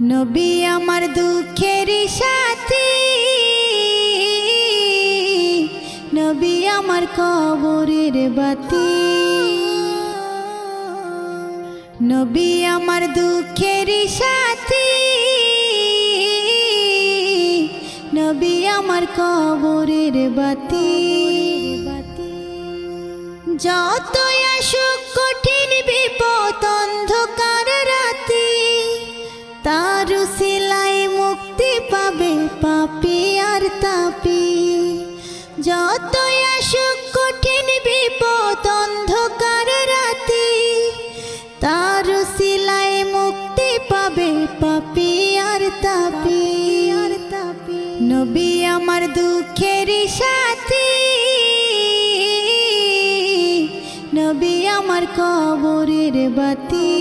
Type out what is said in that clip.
নবী আমার দুঃখের সাথী, নবী আমার কবরের বাতি। নবী আমার দুঃখের সাথী, নবী আমার কবরের বাতি। যতই আসুক কঠিন বিপদ অন্ধকার রাতি, তার উসিলায় মুক্তি পাবে পাপী আর তাপী। যতই আসুক কঠিন বিপদ অন্ধকার রাতি, তার উসিলায় মুক্তি পাবে পাপী আর তাপী। নবী আমার দুঃখের সাথী, নবী আমার কবরের বাতি।